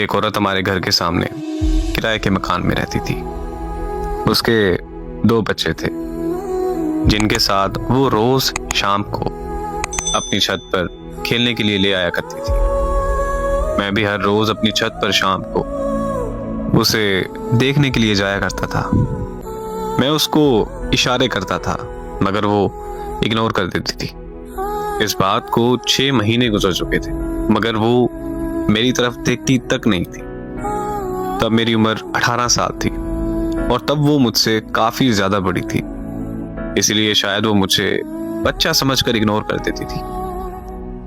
एक औरत हमारे घर के सामने किराए के मकान में रहती थी। उसके 2 बच्चे थे जिनके साथ वो रोज शाम को अपनी छत पर खेलने के लिए ले आया करती थी। मैं भी हर रोज अपनी छत पर शाम को उसे देखने के लिए जाया करता था। मैं उसको इशारे करता था मगर वो इग्नोर कर देती थी। इस बात को 6 महीने गुजर चुके थे मगर वो मेरी तरफ देखती तक नहीं थी। तब मेरी उम्र 18 साल थी और तब वो मुझसे काफी ज्यादा बड़ी थी, इसलिए शायद वो मुझे बच्चा समझकर इग्नोर कर देती थी।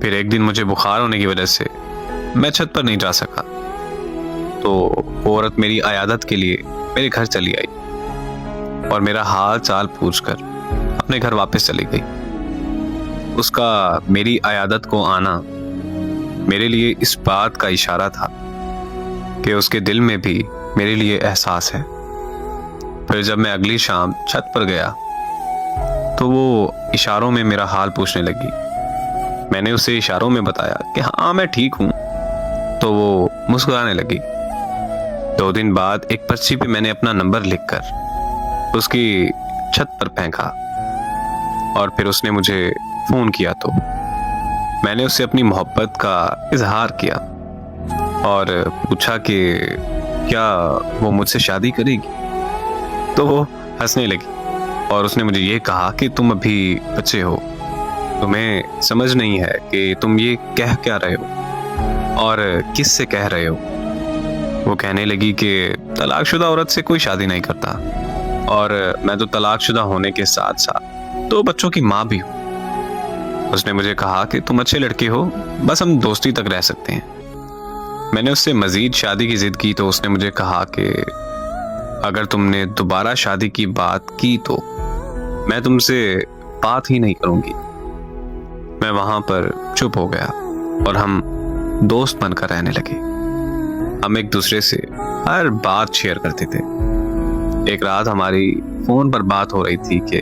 फिर एक दिन मुझे बुखार होने की वजह से मैं छत पर नहीं जा सका, तो वो औरत मेरी अयादत के लिए मेरे घर चली आई और मेरा हाल चाल पूछकर अपने घर वापस चली गई। उसका मेरी अयादत को आना मेरे लिए इस बात का इशारा था कि उसके दिल में भी मेरे लिए एहसास है। फिर जब मैं अगली शाम छत पर गया तो वो इशारों में मेरा हाल पूछने लगी। मैंने उसे इशारों में बताया कि हाँ मैं ठीक हूं, तो वो मुस्कुराने लगी। 2 दिन बाद एक पर्ची पे मैंने अपना नंबर लिखकर उसकी छत पर फेंका और फिर उसने मुझे फोन किया तो मैंने उससे अपनी मोहब्बत का इजहार किया और पूछा कि क्या वो मुझसे शादी करेगी। तो वो हंसने लगी और उसने मुझे ये कहा कि तुम अभी बच्चे हो, तुम्हें समझ नहीं है कि तुम ये कह क्या रहे हो और किस से कह रहे हो। वो कहने लगी कि तलाकशुदा औरत से कोई शादी नहीं करता और मैं तो तलाकशुदा होने के साथ साथ 2 बच्चों की माँ भी हूँ। उसने मुझे कहा कि तुम अच्छे लड़के हो, बस हम दोस्ती तक रह सकते हैं। मैंने उससे मजीद शादी की जिद की तो उसने मुझे कहा कि अगर तुमने दोबारा शादी की बात की तो मैं तुमसे बात ही नहीं करूंगी। मैं वहां पर चुप हो गया और हम दोस्त बनकर रहने लगे। हम एक दूसरे से हर बात शेयर करते थे। एक रात हमारी फोन पर बात हो रही थी कि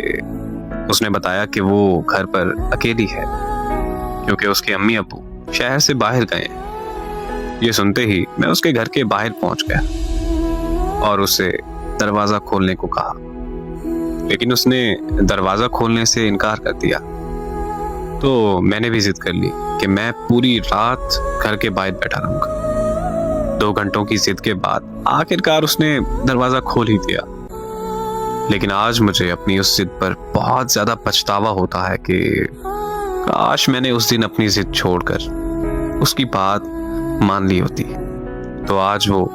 उसने बताया कि वो घर पर अकेली है क्योंकि उसके अम्मी अब्बू शहर से बाहर गए हैं। ये सुनते ही मैं उसके घर के बाहर पहुंच गया और उसे दरवाजा खोलने को कहा, लेकिन उसने दरवाजा खोलने से इनकार कर दिया। तो मैंने भी जिद कर ली कि मैं पूरी रात घर के बाहर बैठा रहूंगा। 2 घंटों की जिद के बाद आखिरकार उसने दरवाजा खोल ही दिया। लेकिन आज मुझे अपनी उस जिद पर बहुत ज्यादा पछतावा होता है कि काश मैंने उस दिन अपनी जिद छोड़कर उसकी बात मान ली होती तो आज वो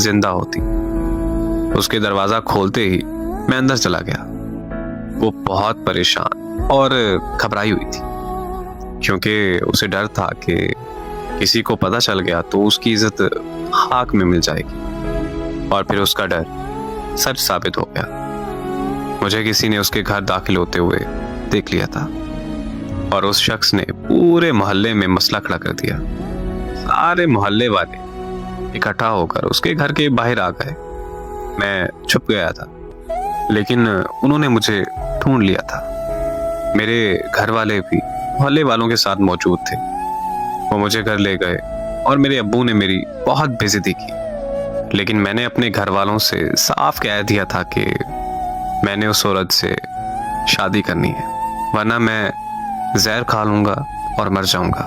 जिंदा होती। उसके दरवाजा खोलते ही मैं अंदर चला गया। वो बहुत परेशान और घबराई हुई थी क्योंकि उसे डर था कि किसी को पता चल गया तो उसकी इज्जत खाक में मिल जाएगी और फिर उसका डर सच साबित हो गया। मुझे किसी ने उसके घर दाखिल होते हुए देख लिया था और उस शख्स ने पूरे मोहल्ले में मसला खड़ा कर दिया। सारे मोहल्ले वाले इकट्ठा होकर उसके घर के बाहर आ गए। मैं छुप गया था लेकिन उन्होंने मुझे ढूंढ लिया था। मेरे घर वाले भी मोहल्ले वालों के साथ मौजूद थे। वो मुझे घर ले गए और मेरे अब्बू ने मेरी बहुत बेइज्जती की, लेकिन मैंने अपने घर वालों से साफ कह दिया था कि मैंने उस औरत से शादी करनी है वरना मैं जहर खा लूंगा और मर जाऊंगा।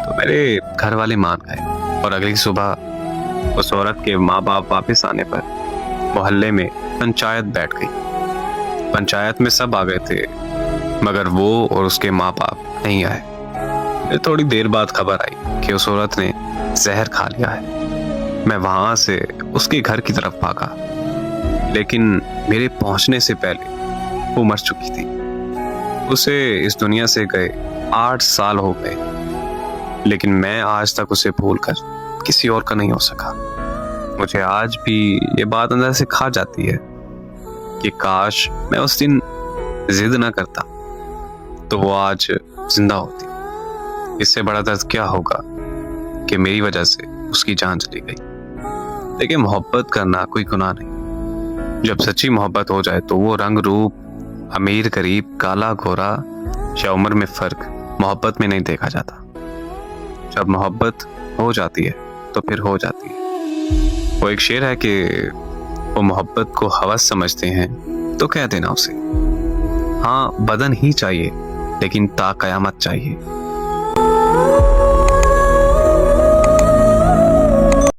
तो मेरे घर वाले मान गए और अगली सुबह उस औरत के माँ बाप वापस आने पर मोहल्ले में पंचायत बैठ गई। पंचायत में सब आ गए थे मगर वो और उसके माँ बाप नहीं आए। फिर थोड़ी देर बाद खबर आई कि उस औरत ने जहर खा लिया है। मैं वहां से उसके घर की तरफ भागा, लेकिन मेरे पहुंचने से पहले वो मर चुकी थी। उसे इस दुनिया से गए 8 साल हो गए, लेकिन मैं आज तक उसे भूलकर किसी और का नहीं हो सका। मुझे आज भी ये बात अंदर से खा जाती है कि काश मैं उस दिन जिद ना करता तो वो आज जिंदा होती। इससे बड़ा दर्द क्या होगा कि मेरी वजह से उसकी जान चली गई। लेकिन मोहब्बत करना कोई गुनाह नहीं। जब सच्ची मोहब्बत हो जाए तो वो रंग रूप, अमीर गरीब, काला गोरा या उम्र में फर्क मोहब्बत में नहीं देखा जाता। जब मोहब्बत हो जाती है तो फिर हो जाती है। वो एक शेर है कि वो मोहब्बत को हवस समझते हैं तो कह देना उसे, हाँ बदन ही चाहिए लेकिन ता कयामत चाहिए।